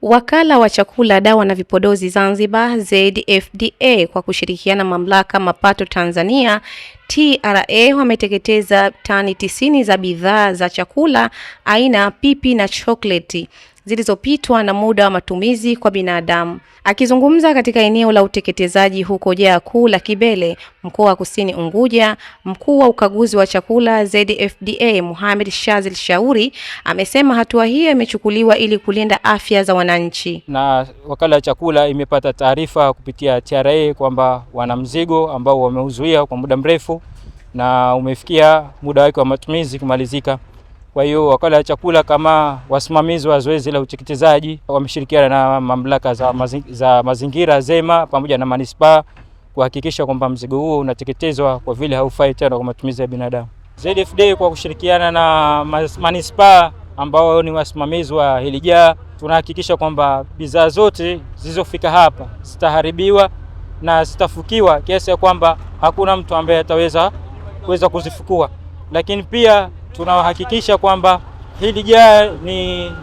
Wakala wa Chakula, Dawa na Vipodozi Zanzibar ZFDA kwa kushirikiana Mamlaka Mapato Tanzania TRA wameteketeza tani 90 za bidhaa za chakula aina pipi na chokoleti zilizopitwa na muda wa matumizi kwa binadamu. Akizungumza katika eneo la uteketezaji huko Jaa Kuu la Kibele, mkoa wa Kusini Unguja, mkuu wa ukaguzi wa chakula ZFDA Mohamed Shazil Shauri amesema hatua hiyo imechukuliwa ili kulinda afya za wananchi. Na wakala wa chakula imepata taarifa kupitia TRA kwamba wana mzigo ambao wameuzuia kwa muda mrefu na umefikia muda wake wa matumizi kumalizika. Kwa hiyo wakala wa chakula kama wasimamizi wa zoezi la uteketezaji wameshirikiana na mamlaka za mazingira ZEMA pamoja na manispaa kuhakikisha kwamba mzigo huo unateketezwa kwa vile haufai tena kwa matumizi ya binadamu. ZFDA kwa kushirikiana na manispaa ambao ni wasimamizi wa hili jaa, tunahakikisha kwamba bidhaa zote zilizofika hapa zitaharibiwa na zitafukiwa kiasi ya kwamba hakuna mtu ambaye ataweza kuzifukua. Lakini pia tunahakikisha kwamba hili jaa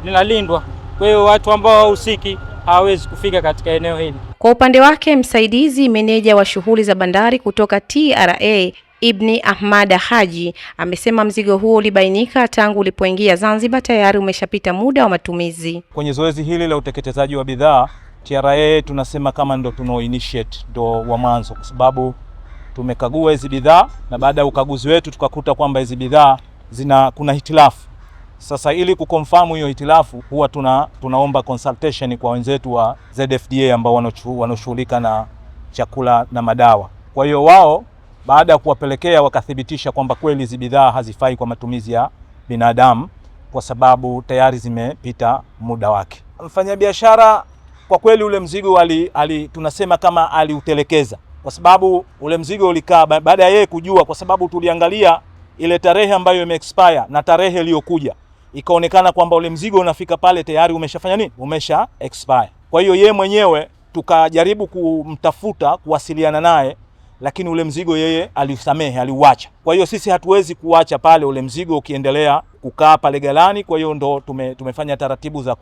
linalindwa. Kwa hiyo watu ambao hawahusiki hawawezi kufika katika eneo hili. Kwa upande wake, msaidizi meneja wa shughuli za bandari kutoka TRA Ibni Ahmad Haji amesema mzigo huo ulibainika tangu ulipoingia Zanzibar tayari umeshapita muda wa matumizi. Kwenye zoezi hili la uteketezaji wa bidhaa, TRA tunasema kama ndo initiate, ndo wa mwanzo, kwa sababu tumekagua hizi bidhaa na baada ya ukaguzi wetu tukakuta kwamba hizi bidhaa kuna hitilafu. Sasa ili kuconfirm hiyo hitilafu huwa tunaomba consultation kwa wenzetu wa ZFDA ambao wanashughulika na chakula na madawa. Kwa hiyo wao baada ya kuwapelekea wakathibitisha kwamba kweli hizi bidhaa hazifai kwa matumizi ya binadamu kwa sababu tayari zimepita muda wake. Mfanyabiashara kwa kweli ule mzigo tunasema kama aliutelekeza, kwa sababu ule mzigo ulikaa baada ya yeye kujua, kwa sababu tuliangalia ile tarehe ambayo ime-expire na tarehe iliyokuja, ikaonekana kwamba ule mzigo unafika pale tayari umeshafanya nini? Umesha expire. Kwa hiyo yeye mwenyewe tukajaribu kumtafuta, kuwasiliana naye, lakini ule mzigo yeye alisamehe, aliuacha. Kwa hiyo sisi hatuwezi kuacha pale ule mzigo ukiendelea kukaa pale galani. Kwa hiyo ndo tumefanya taratibu za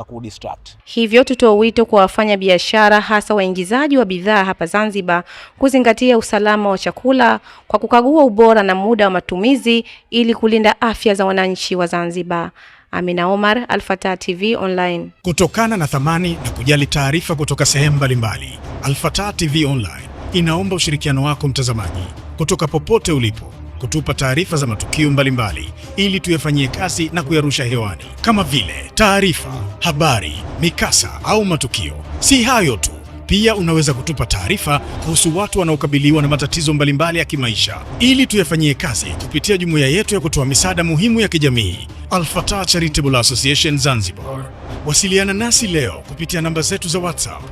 ku-distract. Hivyo tutoa wito kwa wafanya biashara hasa waingizaji wa bidhaa hapa Zanzibar kuzingatia usalama wa chakula kwa kukagua ubora na muda wa matumizi ili kulinda afya za wananchi wa Zanzibar. Amina Omar, Al-Fatah TV Online. Kutokana na thamani na kujali taarifa kutoka sehemu mbalimbali, Al-Fatah TV Online inaomba ushirikiano wako mtazamaji, kutoka popote ulipo, kutupa taarifa za matukio mbalimbali ili tuyafanyie kazi na kuyarusha hewani, kama vile taarifa, habari, mikasa au matukio. Si hayo tu, pia unaweza kutupa taarifa kuhusu watu wanaokabiliwa na matatizo mbalimbali ya kimaisha ili tuyafanyie kazi kupitia jumuiya yetu ya kutoa misaada muhimu ya kijamii, Al-Fatah Charitable Association Zanzibar. Wasiliana nasi leo kupitia namba zetu za WhatsApp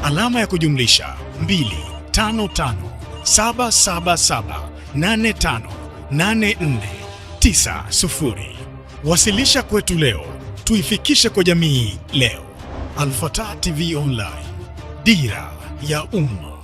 alama ya kujumlisha 25577784849. Wasilisha kwetu leo, tuifikishe kwa jamii leo. Al-Fatah TV Online, dira ya umma.